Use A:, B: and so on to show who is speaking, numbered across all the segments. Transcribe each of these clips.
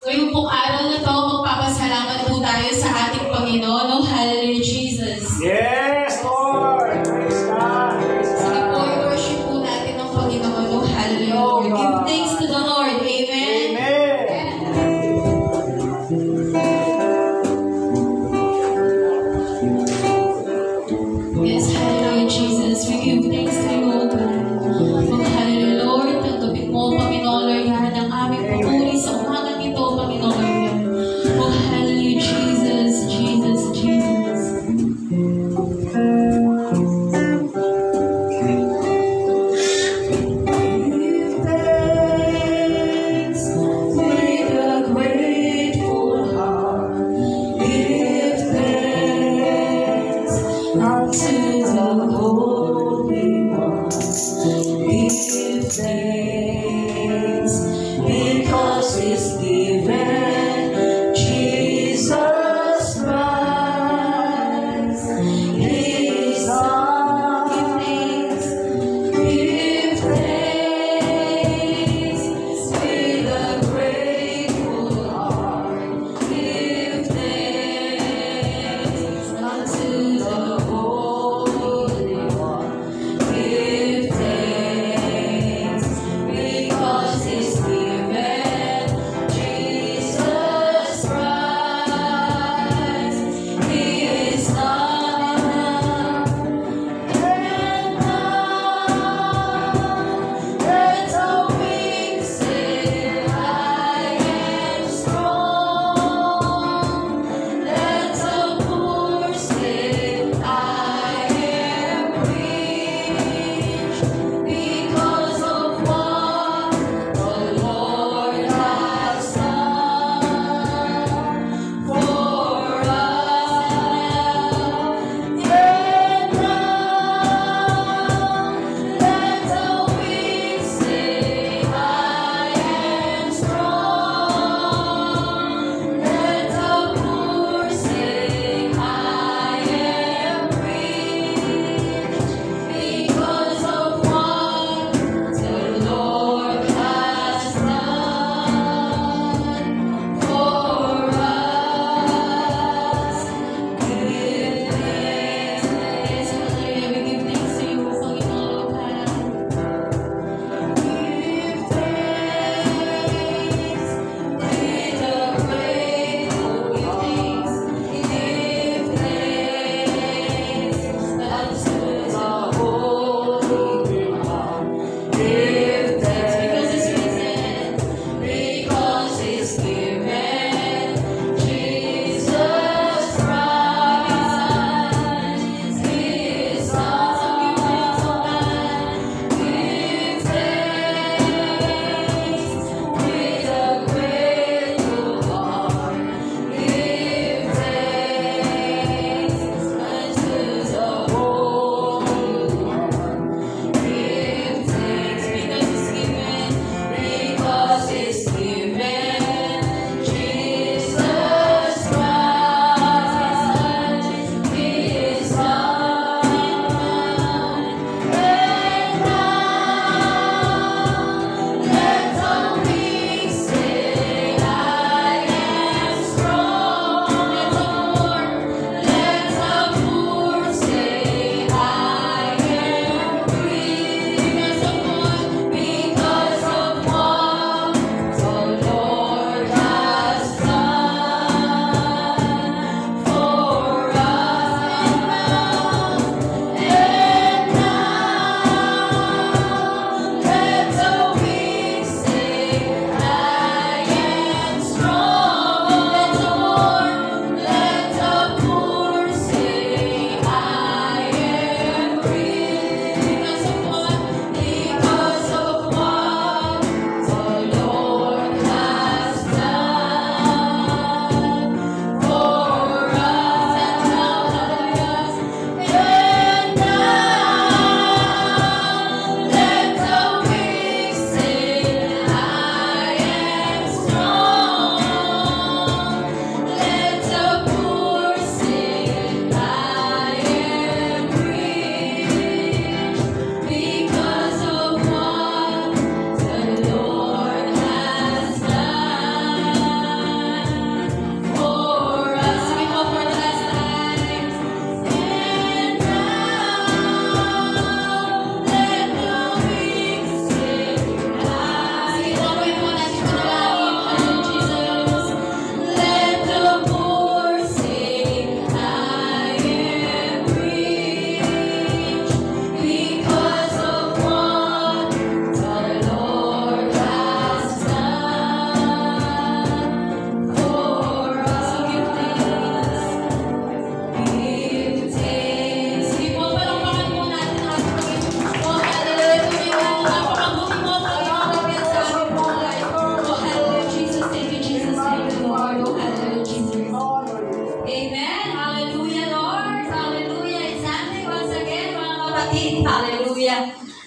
A: Ngayong pong araw na to, magpapasalamat po tayo sa ating Panginoon. Oh, hallelujah, Jesus.
B: Yes, Lord! Praise God! Praise
A: Sige
B: God!
A: po, i-worship po natin ang Panginoon. Oh, hallelujah. Give thanks to the Lord. Amen. Yes, hallelujah, Jesus. We give thanks to you, O God. Oh, hallelujah, Lord. Tanggapin mo, Panginoon, Lord God, ang aming pupuri sa umagang ito, Panginoon, Lord God. Oh, hallelujah, Jesus, Jesus, Jesus.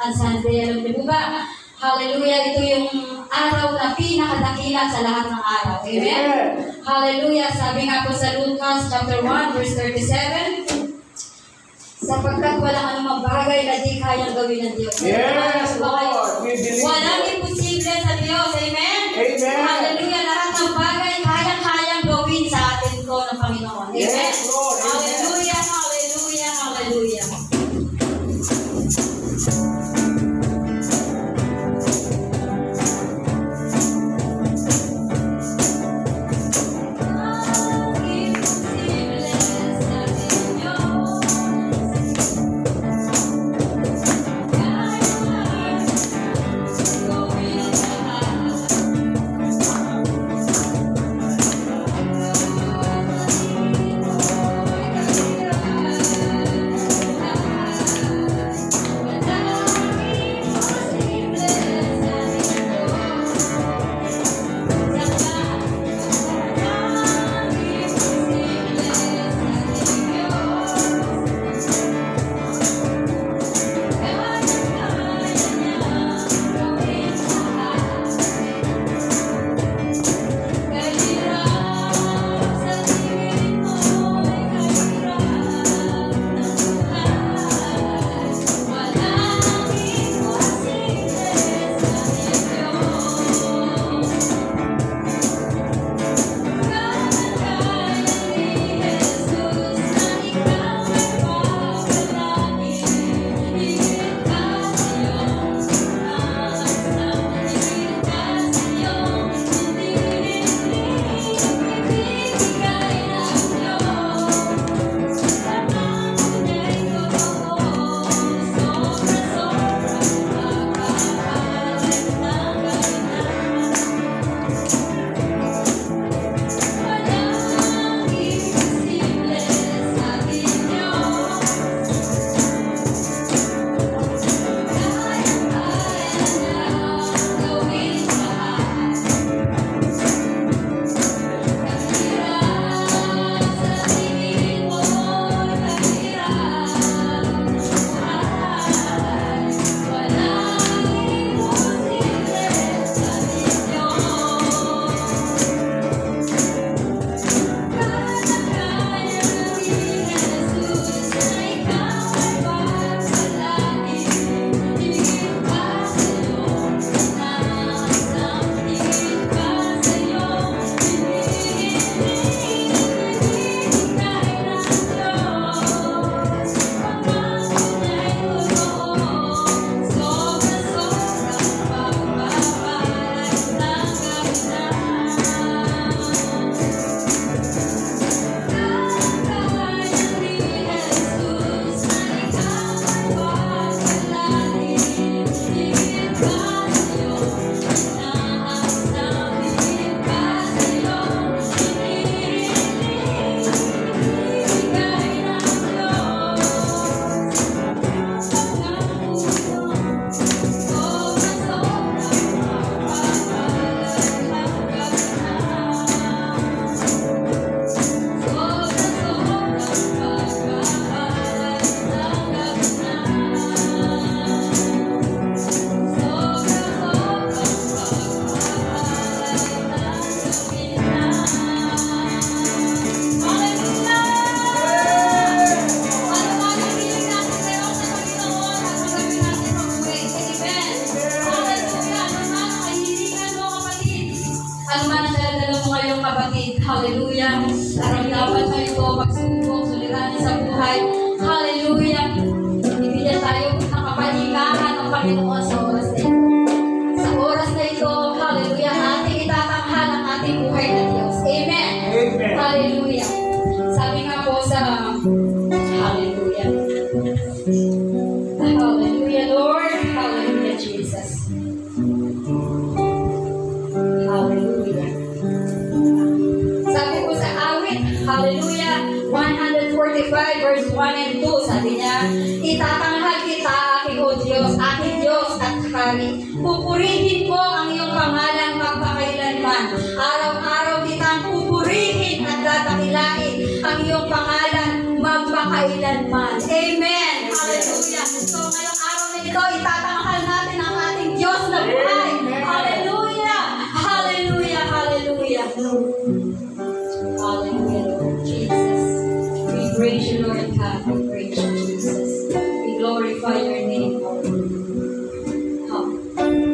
C: ang Sunday. Alam niyo po ba? Hallelujah, ito yung araw na pinakadakila sa lahat ng araw. Amen? Hallelujah, sabi nga po sa Lucas chapter 1 verse 37, sapagkat walang anumang bagay na di kayang gawin ng Diyos.
B: Yes, Lord. We believe
C: Walang
B: you.
C: imposible sa Diyos. Amen?
B: Amen.
C: Hallelujah, lahat ng bagay kayang-kayang gawin sa atin ko ng Panginoon. Amen?
B: Yes, Lord. Amen.
C: Hallelujah, hallelujah, hallelujah. Hallelujah. Naramdaman mo ito, pagsubok, suliranin sa buhay. Hallelujah. Ibigyan tayo ng kapaligahan ng Panginoon sa oras na ito. Sa oras na ito, hallelujah, ating itatanghal ang ating buhay na Diyos. Amen.
B: Amen.
C: Hallelujah. Sabi nga po sa hallelujah. Hallelujah, Lord. Hallelujah, Jesus. Hallelujah. Sabi po sa awit, hallelujah, 145 verse 1 and 2, sabi niya, itatanghal kita, aking o Diyos, aking Diyos at Hari. Pupurihin ko ang iyong pangalan magpakailanman. Araw-araw kitang pupurihin at dadakilain ang iyong pangalan magpakailanman. Amen. Hallelujah. So ngayong araw na ito, itatanghal Hallelujah, Lord Jesus. We praise you, Lord God. We praise you, Jesus. We glorify your name, Lord. Hallelujah.